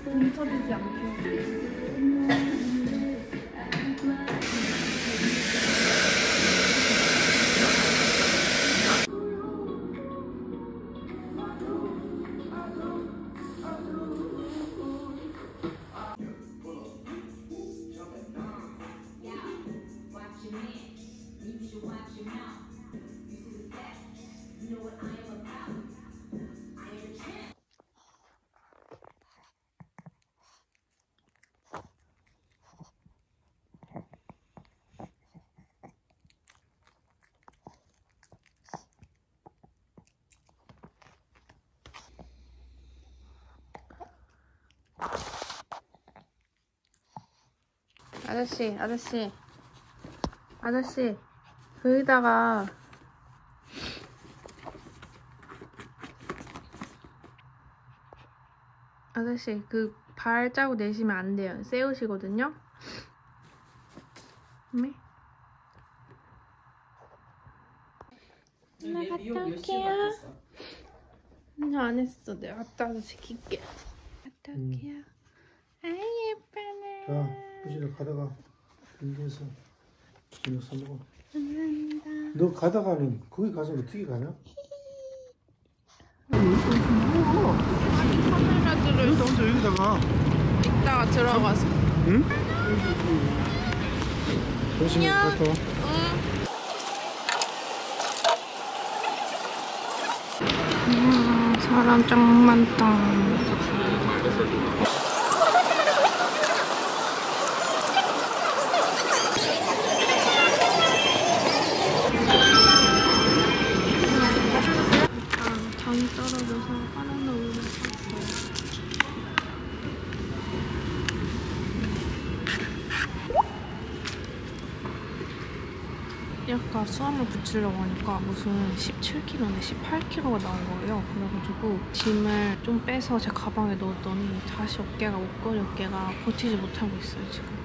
뭉쳐지지 않게. 아저씨, 여기다가 아저씨 그 발자국 내시면 안 돼요. 새 옷이거든요. 네? 나 갔다 올게요. 나 안 했어. 내가 갔다 와서 시킬게. 갔다 올게요. 아이 예쁘네. 자, 부지러 가다가 여기서 저녁 사 먹어. 감사합니다. 너 가다가는 거기 가서 어떻게 가냐? 카메라들을 여기다 혼자 여기다가 이따가 들어가서. 응? 조심히 갔다 와. 사람 짱 많다. 당이 떨어져서 하나는 오늘 샀어요. 아까 수화물 붙이려고 하니까 무슨 17kg인데 18kg가 나온 거예요. 그래가지고 짐을 좀 빼서 제 가방에 넣었더니 다시 어깨가 옷걸이 어깨가 버티지 못하고 있어요 지금.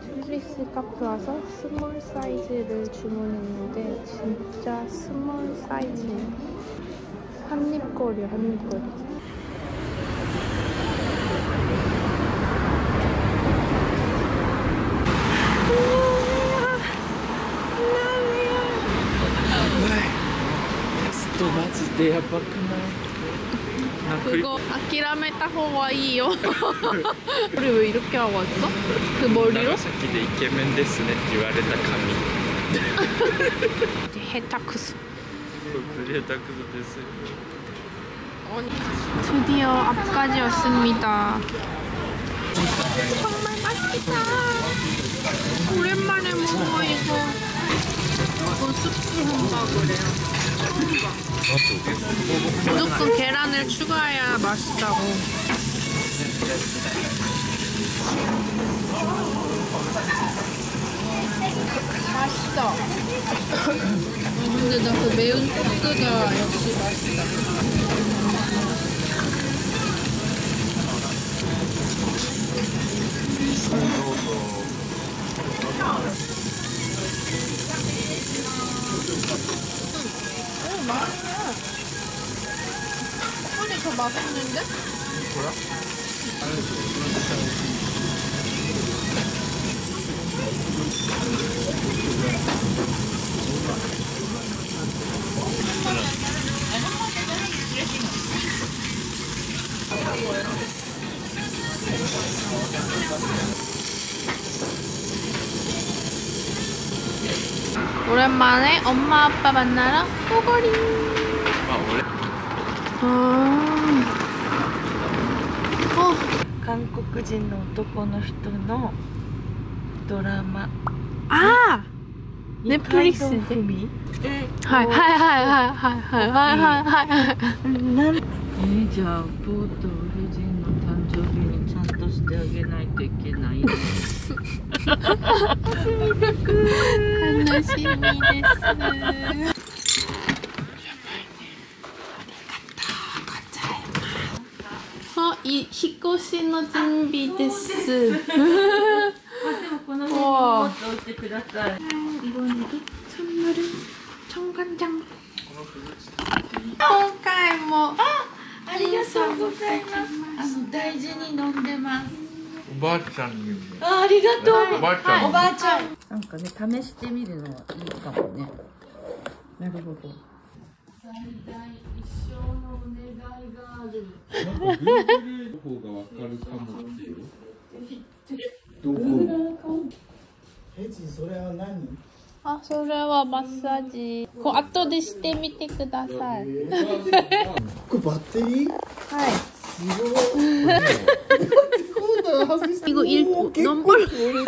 툴리스 카페 와서 스몰 사이즈를 주문했는데 진짜 스몰 사이즈예요. 한입거리요, 한입거리. 테스트マジでやばくない? 그거 아키라메타 호와이요. 우리 왜 이렇게 하고 왔어? 그 머리로? 長崎でイケメンですねって言われた髪 헤타크스. 헤타크스 드디어 앞까지 왔습니다. 정말 맛있겠다. 오랜만에 먹어 이거. 이거 스프 함박이래요. 무조건 계란을 추가해야 맛있다고. 맛있어. 근데 나 그 매운 소스가 역시 맛있다. 맛있네. 손이 더 맛있는데? 뭐야? 오랜만에 엄마 아빠 만나러 꼬거리. 아 원래? 아国人の男の人のドラマ。あネットリックスではいはいはいはいはいはいはいはいじゃあボート夫人の誕生日にちゃんとしてあげないといけないです。楽しみです。引っ越しの準備です。でもこの辺に持っておいてください。 이번에도 선물은 청간장. 今回もありがとうございます。大事に飲んでます。おばあちゃんにも。ありがとう。おばあちゃん。おばあちゃん。なんかね試してみるのはいいかもね。なるほど。最大一生のお願いがある。なんか Google の方がわかるかもっていう。どこヘジそれは何あ、それはマッサージ。こう後でしてみてください。これバッテリーはい。すごい이거 1 넘버レベル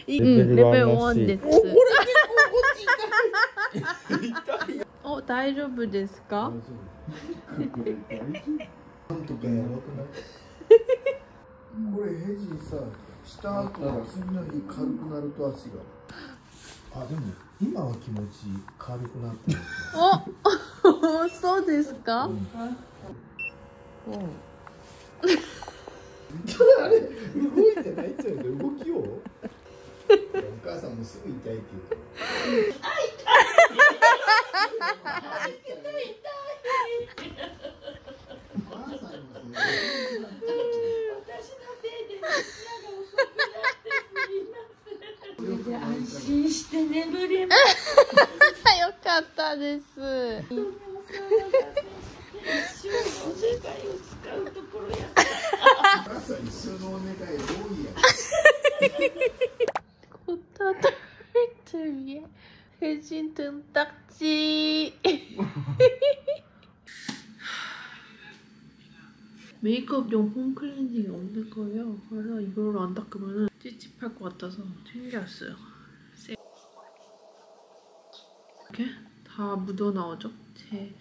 1です。大丈夫ですか？なんとかやばくないこれヘジさした後は次の日軽くなると足があでも今は気持ち軽くなってるおそうですか？あれ動いてないっちゃうけど動きをお母さんもすぐ痛いって言うから安心して眠れます。よかったです。一生のお願いを使うところやった。お母さん一緒のお願い多いや코타 털을 위해 해진 등딱지. 메이크업용 폼 클렌징이 없는 거예요. 그래서 이걸로 안 닦으면 찝찝할 것 같아서 챙겨왔어요. 이렇게 다 묻어나오죠? 제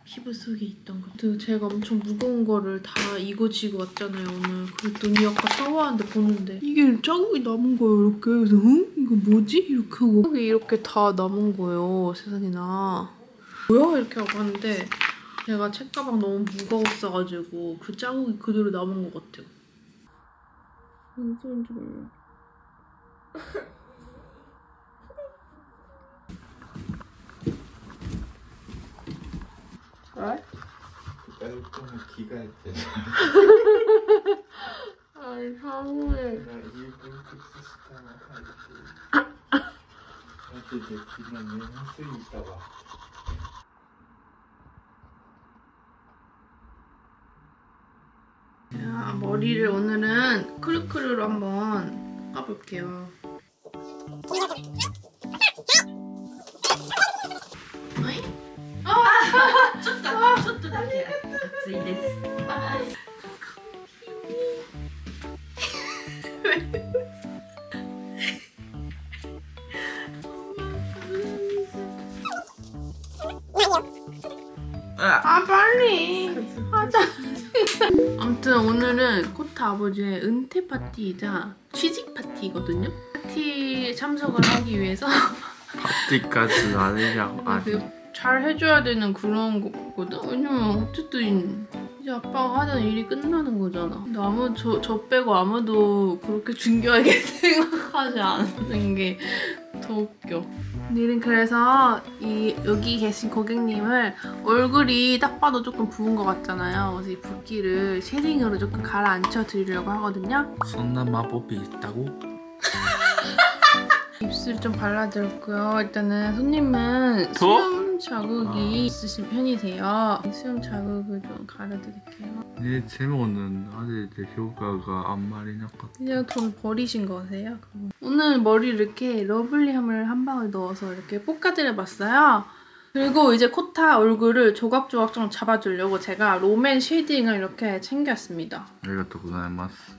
피부 속에 있던 것들. 제가 엄청 무거운 거를 다 이고지고 왔잖아요, 오늘. 그랬더니 아까 샤워하는데 보는데 이게 자국이 남은 거예요, 이렇게. 그래서 응? 이거 뭐지? 이렇게 하고 자국이 이렇게 다 남은 거예요, 세상에나. 뭐야? 이렇게 하고 하는데 제가 책가방 너무 무거웠어가지고 그 자국이 그대로 남은 것 같아요. 뭔 소린지 몰라. 왜? 二人とも着替えて。 아니 사무에 いい分泌したの入って。マジで昨日眠すぎたわ。 자, 머리를 오늘은 크루크루로 한번 깎아볼게요. 어이? 아! ちょっとだけ熱いです。아 빨리 하자. 아무튼 오늘은 코타 아버지의 은퇴 파티이자 취직 파티거든요. 파티에 참석을 하기 위해서 파티까지 아니냐고. 잘 해줘야 되는 그런 거거든. 왜냐면 어쨌든 이제 아빠가 하던 일이 끝나는 거잖아. 근데 저 빼고 아무도 그렇게 중요하게 생각하지 않는 게 더 웃겨. 내일은 그래서 여기 계신 고객님을 얼굴이 딱 봐도 조금 부은 것 같잖아요. 그래서 이 붓기를 쉐딩으로 조금 가라앉혀 드리려고 하거든요. そんな마법이 있다고? 입술 좀 발라드렸고요. 일단은 손님은 수염 자국이 있으신 편이세요. 수염 자국을 좀 가려드릴게요. 내 제모는 아직 효과가 안 많이 났거든. 이제 돈 버리신 거세요? 오늘 머리 이렇게 러블리함을 한 방울 넣어서 이렇게 볶아드려봤어요. 그리고 이제 코타 얼굴을 조각조각 좀 잡아주려고 제가 롬앤 쉐딩을 이렇게 챙겼습니다. 아리가또 고자이마스.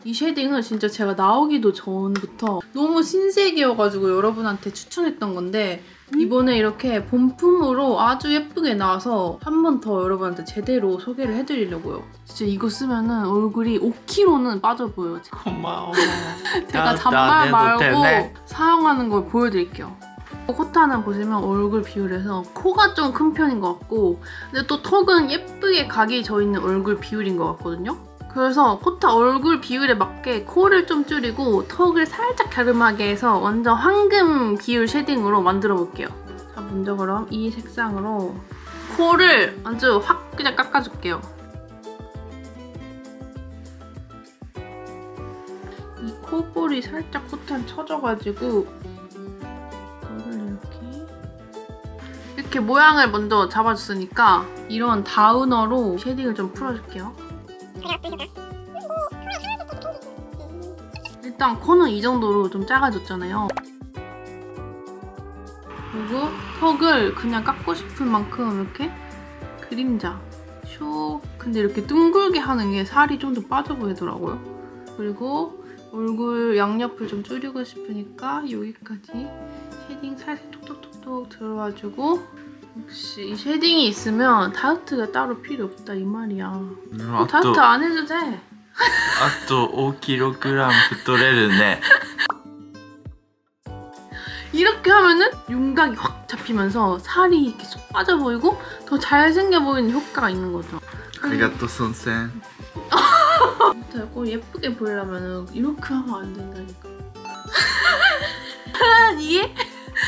이 쉐딩은 진짜 제가 나오기도 전부터 너무 신세계여가지고 여러분한테 추천했던 건데 이번에 이렇게 본품으로 아주 예쁘게 나와서 한 번 더 여러분한테 제대로 소개를 해드리려고요. 진짜 이거 쓰면은 얼굴이 5kg는 빠져 보여요. 고마워. 제가 잔말 말고 사용하는 걸 보여드릴게요. 코타는 보시면 얼굴 비율에서 코가 좀 큰 편인 것 같고 근데 또 턱은 예쁘게 각이 져 있는 얼굴 비율인 것 같거든요. 그래서 코타 얼굴 비율에 맞게 코를 좀 줄이고 턱을 살짝 갸름하게 해서 완전 황금 비율 쉐딩으로 만들어 볼게요. 자, 먼저 그럼 이 색상으로 코를 아주 확 그냥 깎아줄게요. 이 코볼이 살짝 코타는 처져가지고 이거를 이렇게 모양을 먼저 잡아줬으니까 이런 다우너로 쉐딩을 좀 풀어줄게요. 일단 코는 이 정도로 좀 작아졌잖아요. 그리고 턱을 그냥 깎고 싶은 만큼 이렇게 그림자 슉. 근데 이렇게 둥글게 하는 게 살이 좀 더 빠져 보이더라고요. 그리고 얼굴 양옆을 좀 줄이고 싶으니까 여기까지 쉐딩 살짝 톡톡톡톡 들어가지고 역시 이 쉐딩이 있으면 다이어트가 따로 필요 없다 이 말이야. 다이어트 안 해도 돼. あと 5kg 太れるね. 이렇게 하면은 윤곽이 확 잡히면서 살이 이렇게 쏙 빠져 보이고 더 잘생겨 보이는 효과가 있는 거죠. ありがとう선생. 꼭 예쁘게 보이려면 이렇게 하면 안 된다니까. 이게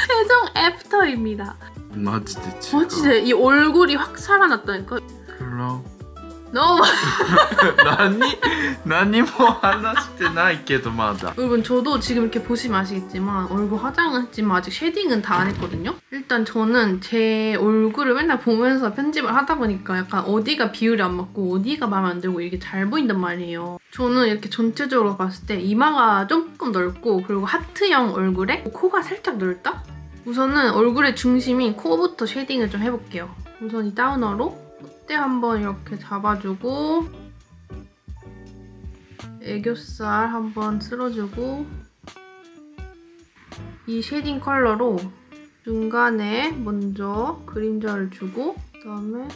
최종 애프터입니다. マジで違う. 진짜 이 얼굴이 확 살아났다니까. 그럼. 너무何も話してないけどまだ. 여러분 저도 지금 이렇게 보시면 아시겠지만 얼굴 화장은 했지만 아직 쉐딩은 다 안 했거든요? 일단 저는 제 얼굴을 맨날 보면서 편집을 하다 보니까 약간 어디가 비율이 안 맞고 어디가 마음에 안 들고 이게 잘 보인단 말이에요. 저는 이렇게 전체적으로 봤을 때 이마가 조금 넓고 그리고 하트형 얼굴에 코가 살짝 넓다? 우선은 얼굴의 중심인 코부터 쉐딩을 좀 해볼게요. 우선 이 다우너로 콧대 한번 이렇게 잡아주고 애교살 한번 쓸어주고 이 쉐딩 컬러로 중간에 먼저 그림자를 주고 그다음에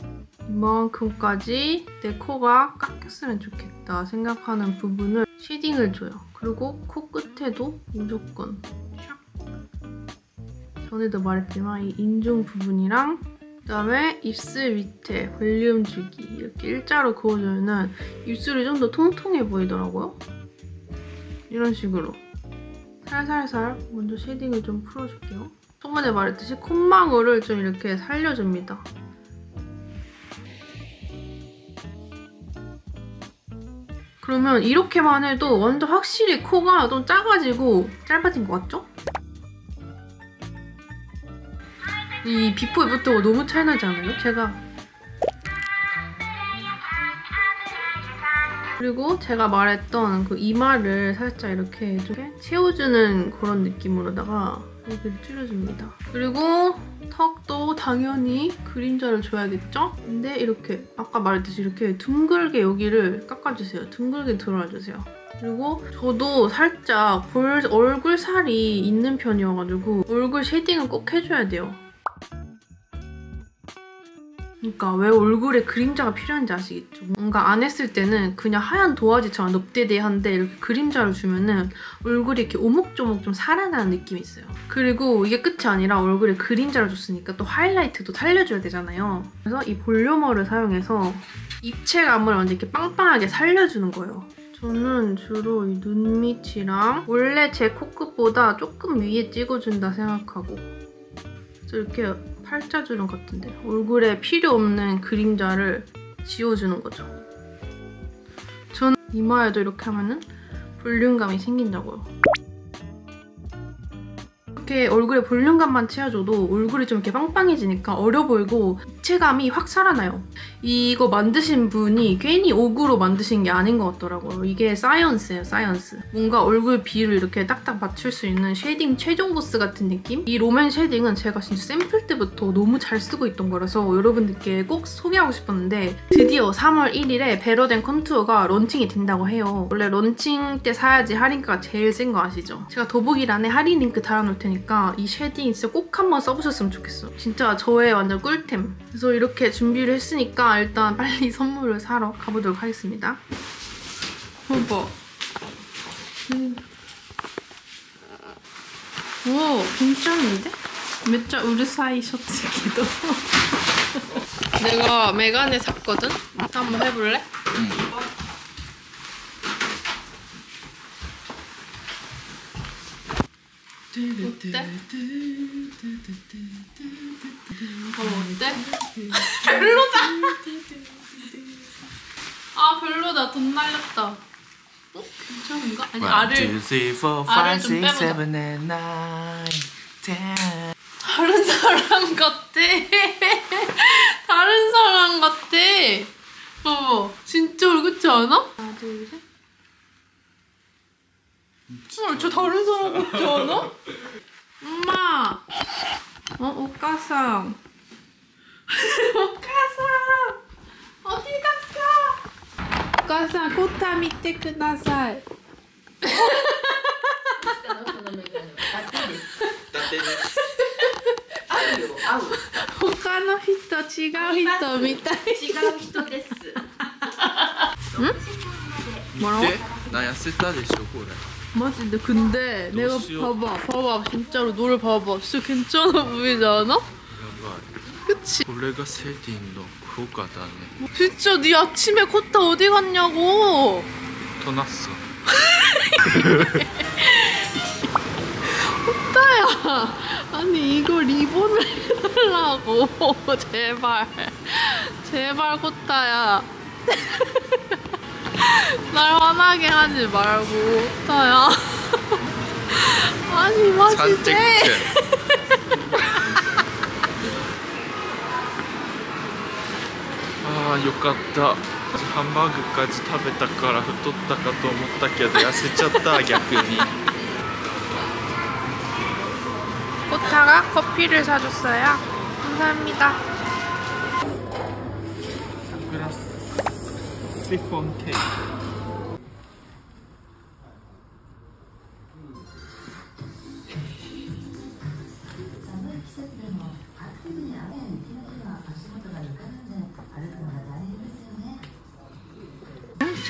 이만큼까지 내 코가 깎였으면 좋겠다 생각하는 부분을 쉐딩을 줘요. 그리고 코끝에도 무조건 샥. 전에도 말했지만 이 인중 부분이랑 그다음에 입술 밑에 볼륨 주기 이렇게 일자로 그어주면 입술이 좀 더 통통해 보이더라고요. 이런 식으로 살살살 먼저 쉐딩을 좀 풀어줄게요. 저번에 말했듯이 콧망울을 좀 이렇게 살려줍니다. 그러면 이렇게만 해도 완전 확실히 코가 좀 작아지고 짧아진 것 같죠? 이 비포 애프터가 너무 차이나지 않아요? 제가 그리고 제가 말했던 그 이마를 살짝 이렇게 채워주는 그런 느낌으로다가 여기를 줄여줍니다. 그리고 턱도 당연히 그림자를 줘야겠죠? 근데 이렇게 아까 말했듯이 이렇게 둥글게 여기를 깎아주세요. 둥글게 들어와주세요. 그리고 저도 살짝 얼굴 살이 있는 편이어가지고 얼굴 쉐딩은 꼭 해줘야 돼요. 그러니까 왜 얼굴에 그림자가 필요한지 아시겠죠? 뭔가 안 했을 때는 그냥 하얀 도화지처럼 넙대대한데 이렇게 그림자를 주면은 얼굴이 이렇게 오목조목 좀 살아나는 느낌이 있어요. 그리고 이게 끝이 아니라 얼굴에 그림자를 줬으니까 또 하이라이트도 살려줘야 되잖아요. 그래서 이 볼륨어를 사용해서 입체감을 완전 이렇게 빵빵하게 살려주는 거예요. 저는 주로 이 눈 밑이랑 원래 제 코끝보다 조금 위에 찍어준다 생각하고 그래서 이렇게 팔자주름 같은데 얼굴에 필요 없는 그림자를 지워주는 거죠. 저는 이마에도 이렇게 하면은 볼륨감이 생긴다고요. 이렇게 얼굴에 볼륨감만 채워줘도 얼굴이 좀 이렇게 빵빵해지니까 어려 보이고 입체감이 확 살아나요. 이거 만드신 분이 괜히 옥으로 만드신 게 아닌 것 같더라고요. 이게 사이언스예요, 사이언스. 뭔가 얼굴 비를 이렇게 딱딱 맞출 수 있는 쉐딩 최종 보스 같은 느낌? 이 롬앤 쉐딩은 제가 진짜 샘플 때부터 너무 잘 쓰고 있던 거라서 여러분들께 꼭 소개하고 싶었는데 드디어 3월 1일에 베러덴 컨투어가 런칭이 된다고 해요. 원래 런칭 때 사야지 할인가가 제일 센 거 아시죠? 제가 더보기란에 할인 링크 달아놓을 테니까 이 쉐딩 진짜 꼭 한번 써보셨으면 좋겠어요. 진짜 저의 완전 꿀템. 그래서 이렇게 준비를 했으니까 일단 빨리 선물을 사러 가보도록 하겠습니다. 봐봐. 오, 괜찮은데? 몇자 우르사이 셔츠기도. 내가 메가네 샀거든? 한번 해볼래? 어때? 어때? 별로다! 아 별로다. 돈 날렸다. 어? 괜찮은가? 아니 알을 좀 빼보자. 다른 사람 같아. 다른 사람 같아. 봐봐. 진짜 그렇지 않아? 하나 둘 셋. 저 다른 사람 같지 않아? 엄마! 오카상. 오카상! 어디 갔어? 오카상, 코타 밑에 쿠다사이.他の人違う人みたい。違う人です。응? 뭐라고? 나痩せたでしょこれ. 맞지? 근데 내가 봐봐 진짜로 노래 봐봐. 진짜 괜찮아 보이지 않아? 그치? これがセティンの効果だね. 진짜 네 아침에 코타 어디 갔냐고. 떠났어. 코타야, 아니 이거 리본을 해달라고. 제발 코타야. 날 화나게 하지 말고 코타야. 아니 마시지. 아, よかった。ハンバーグ까지食べたから太ったかと思ったけど痩せちゃった逆に. 코타가 커피를 사줬어요. 감사합니다. 사쿠라 시폰 케이크.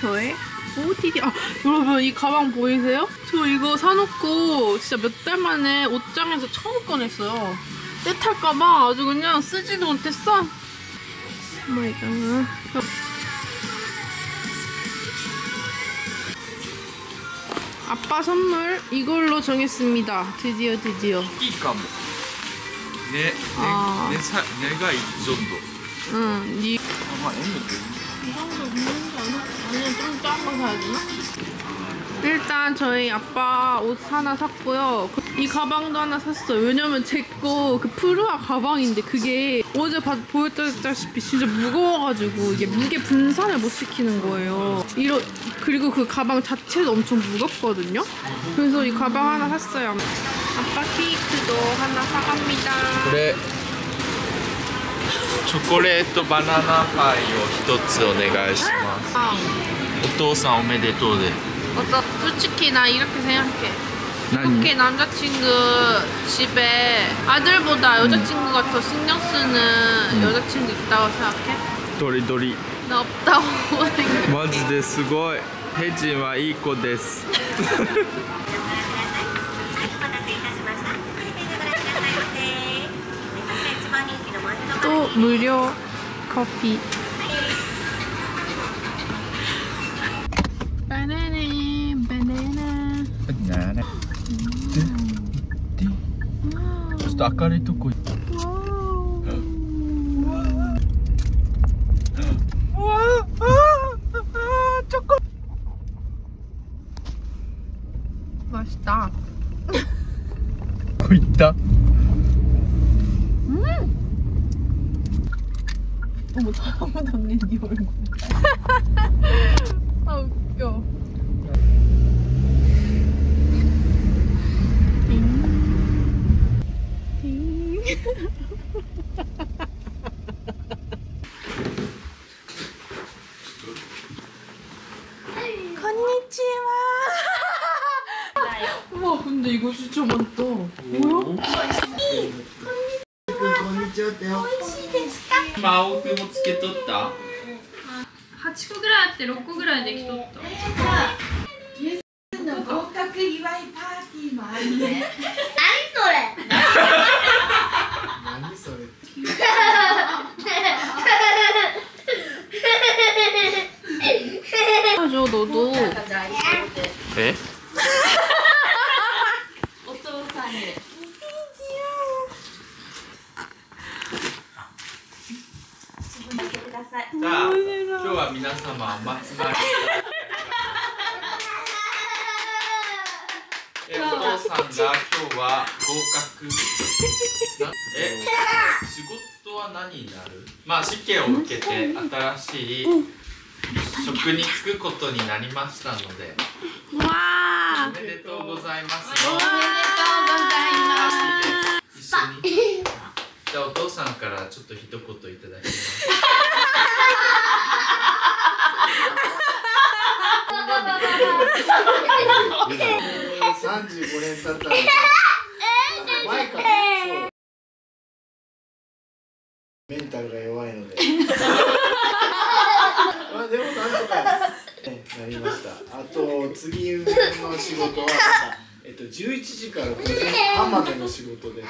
저의 OOTD. 여러분 이 가방 보이세요? 저 이거 사놓고 진짜 몇 달 만에 옷장에서 처음 꺼냈어요. 때 탈까봐 아주 그냥 쓰지도 못했어. 오마이갓. 아빠 선물 이걸로 정했습니다. 드디어. いいかも. 네, 내가 이 정도. 응, 니. 아마 M도. 이 정도 있는 거 아니야? 아니면 좀 작은 거 사야 되나? 일단 저희 아빠 옷 하나 샀고요. 이 가방도 하나 샀어요. 왜냐면 제 거 그 프루아 가방인데 그게 어제 보였다시피 진짜 무거워가지고 이게 무게 분산을 못 시키는 거예요. 그리고 그 가방 자체도 엄청 무겁거든요. 그래서 이 가방 하나 샀어요. 아빠 케이크도 하나 사갑니다. 그래. チョコレートバナナパイを1つお願いします。お父さんおめでとうで。 솔직히 나 이렇게 생각해. 난 이렇게 남자친구 집에 아들보다 여자친구가 더 신경 쓰는 여자친구 있다고 생각해? ドリドリ 나 없다고 생각해. マジですごいヘジンはいい子です 또 무료 커피. 바나나. ちょっと明るいとこ 맛있다. 거 있다. 어머, 아무도 없네, 네 얼굴. 아, 웃겨. 우와, 근데 이거 진짜 많다. 뭐야? 今青くもつけとった。 8個ぐらいあって6個ぐらいできとった。合格祝いパーティーもあるね。何それじゃあ너도え？お父さんに。じゃあ今日は皆様お集まり。お父さんが今日は合格。仕事は何になる？まあ試験を受けて新しい職に就くことになりましたので。わおめでとうございます。おめでとうございます。一緒に。じゃあお父さんからちょっと一言いただきます。35年経ったら前からそうメンタルが弱いのでまあでもなんとかなりました。あと次の仕事は11時から5時半までの仕事です。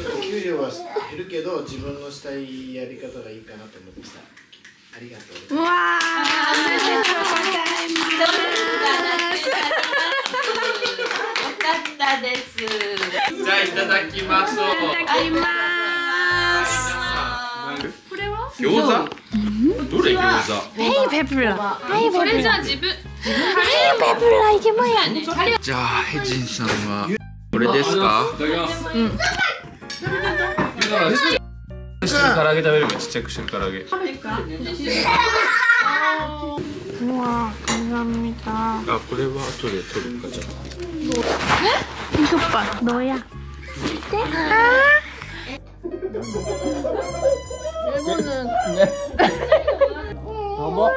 ちょっと給料は減るけど自分のしたいやり方がいいかなと思ってきた。ありがとうございます。ー。わー。おめでとうございます。よかったです。じゃあいただきましょう。いただきまーす。これは餃子？どれ餃子？ヘイペプラ。それじゃあ自分。ヘイペプラいけまやね。じゃあヘジンさんはこれですか？うん。ちっちゃく唐揚げ食べるかちっちゃくしてる唐揚げ。うわー、감사합니다。あ、これは後で取るかじゃあ。이것 봐, 너야. 이거는 여보.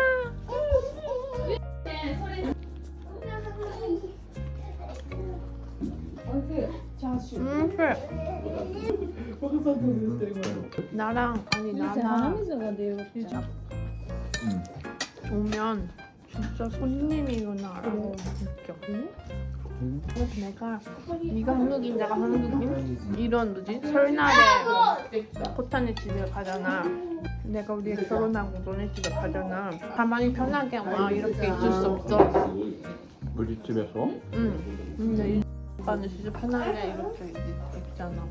나랑 오면 진짜 손님이구나라고 느껴. 내가 네가 한국인 내가 한국인 이런 뭐지 설날에 코타네 집에 가잖아. 내가 우리 결혼하고 너네 집에 가잖아. 가만히 편하게 와 이렇게 있을 수 없어. 우리 집에서? 응. 근데 이 오빠는 진짜 편하게 이렇게 있잖아.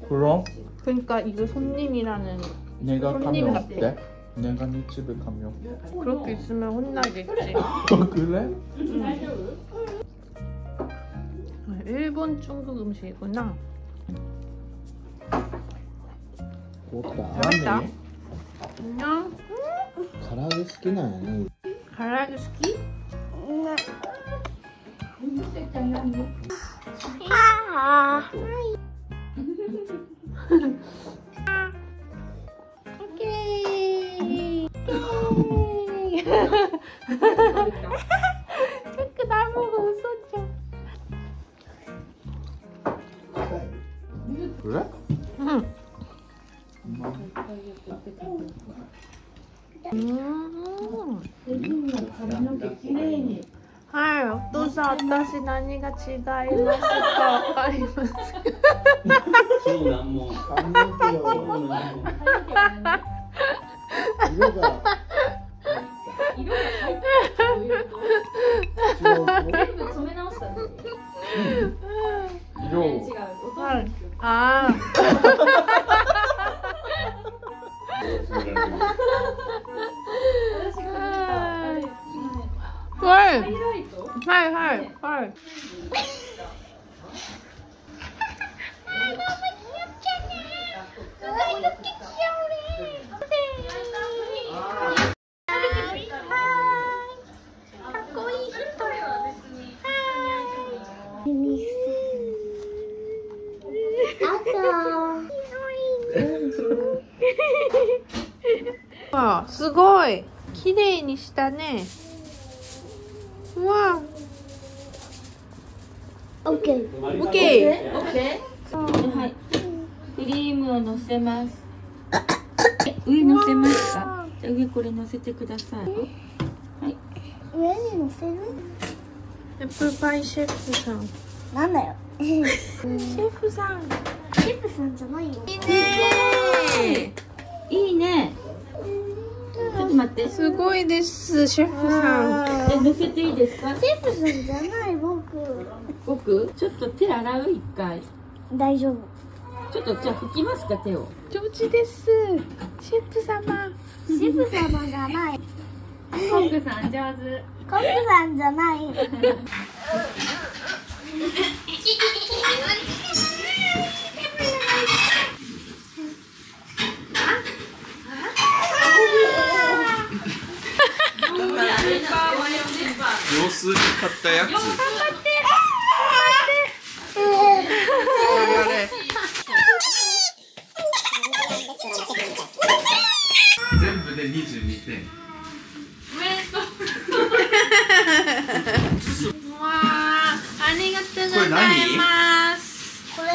그럼? 그러니까 이거 손님이라는 내가 손님 가면 같아. 어때? 내가 네 집에 가면 그렇게 있으면 혼나겠지. 그래? 응. 일본 중국 음식이구나. 맛있다. 안녕.唐揚げ好きなんやね。 가라아게 스키? 오케이. 자꾸 날 보고 웃었죠. 그래? 응.はい、お父さん、私何が違いますかわかりますか？そうなんもう髪の毛をそうなんもう色が全部染め直したんですよ。色違う。お父さんですよ。ああ。はい。ハイライト？はいはいはい。た。すごい。綺麗にしたね。うわ。オッケー。オッケー。オッケー。はい。クリームをのせます。上のせますか。じゃあ上これのせてください。はい。上に乗せる？エップルパイシェフさん。なんだよ。シェフさん。シェフさんじゃないよ。いいねいいね。ちょっと待って。すごいです、シェフさん。で、のせていいですか。シェフさんじゃない僕。僕、ちょっと手洗う一回。大丈夫。ちょっとじゃあ拭きますか手を。上手です。シェフ様。シェフ様じゃない。コックさん上手。コックさんじゃない。様子に買ったやつ。全部で22点。わあ、ありがとうございます。これ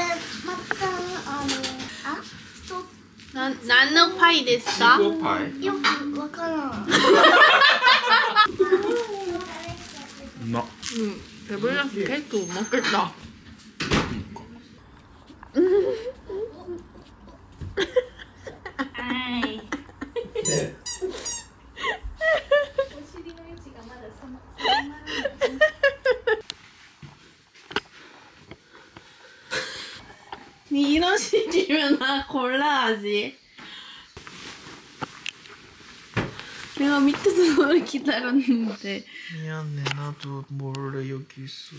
また何のパイですか？チョコパイ。よくわからん。うまっ。ペブラス結構負けた。はい。이러시면 골라야지. 내가 밑에서 너를 기다렸는데. 미안해, 나도 몰래 여기 있었어.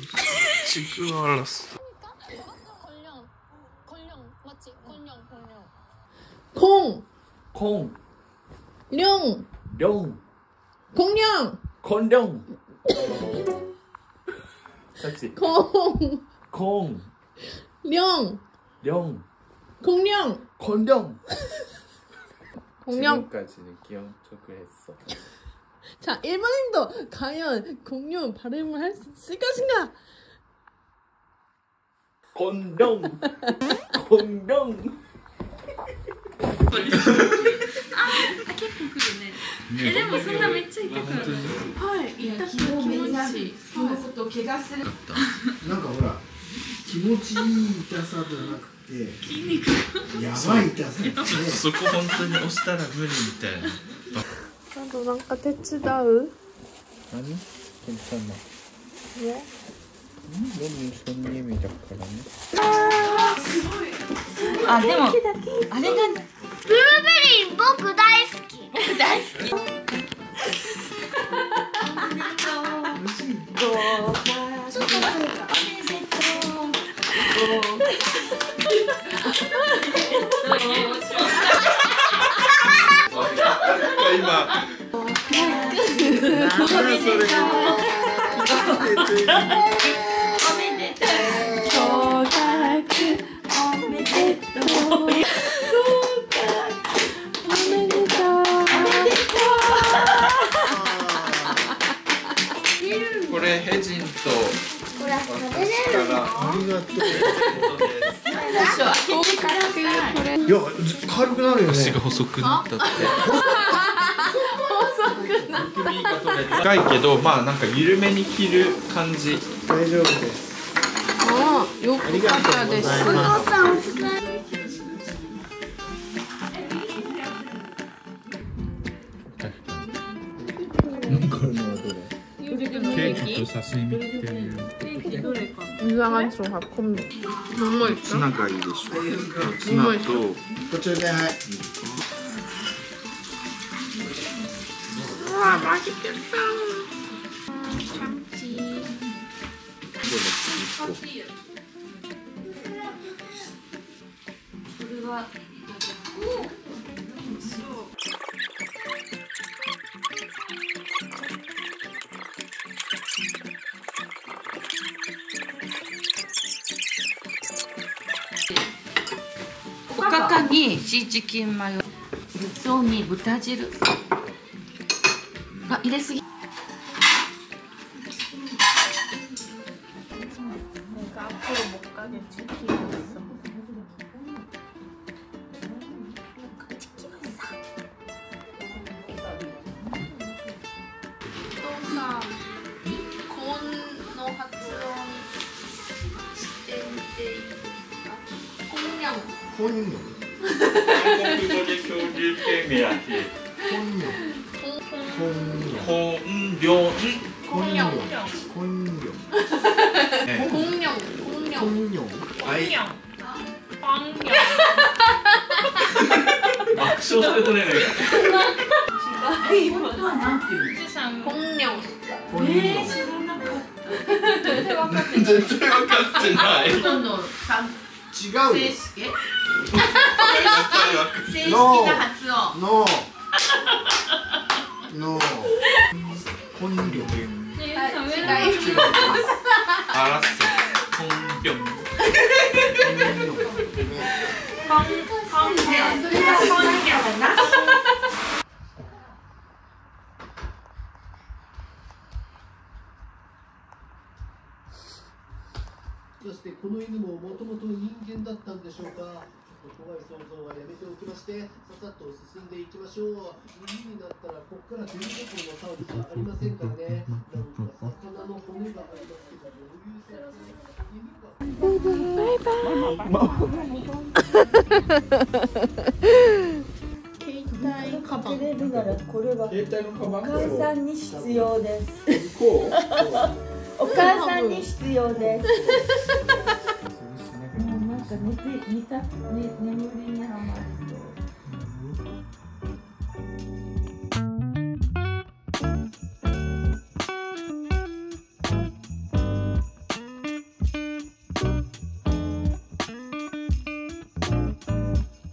지금 알았어. 곤룡 맞지? 곤룡. 콩, 룡. 룡, 공룡. 곤룡. 그렇지. 콩, 룡. 룡, 공룡. 곤룡. 공룡. 지금까지는 기억했어. 자, 일본인도 과연 공룡 발음을 할 수 있을 것인가? 곤룡, 곤룡. でもそんなめっちゃ痛くない。はい、痛く気持ちいい。なんかほら気持ちいい痛さじゃなくて筋肉やばい痛さね。そこ本当に押したら無理みたいな。나도なんか手伝う？何？괜찮아. 왜? 너무 손님이다からね. あ、でもあれがブルーベリー僕大好き。大好き。ちょっとついた。今。これヘジンとこれ食べれるからありがとう。これいや軽くなるよね。足が細くなったって深いけどまあなんか緩めに切る感じ。大丈夫です。あ、よく買ったです。お父さんお疲れ。ケーキと刺身っていう。 이상한 소화 콤비. 너무 맛있어. ツナがいいでしょ。ツナとこちらではい。 와, 맛있겠다. 참치.おかかにシーチキンマヨ、そうに豚汁。あ、入れすぎ。 내가 앞으로 못 가게 지키고 있어. 지키고 있어. 뭔가 곤의 발음 시대인데 공룡. 本名 한국어で恐竜系目当て 本名 공룡 공룡 공룡. 공룡. 공룡 はい황룡. 황룡. 爆笑されとれない 수상. 공룡. 공룡 絶対分かってない 이거는 違うよ 正式 絶対分かって正式な発音 のの本領 알았어 공룡 네, 소리가 성향이잖아. そしてこの犬ももともと人間だったんでしょうか。ちょっと怖い想像はやめておきまして、ささっと進んでいきましょう。犬になったらここから出るところのサウンドがありませんからね。なんか魚の骨がありますけど、どういう設定？犬が かけれるならこれは携帯のカバンお母さんに必要です。お母さんに必要です。もうなんか眠りにハマると。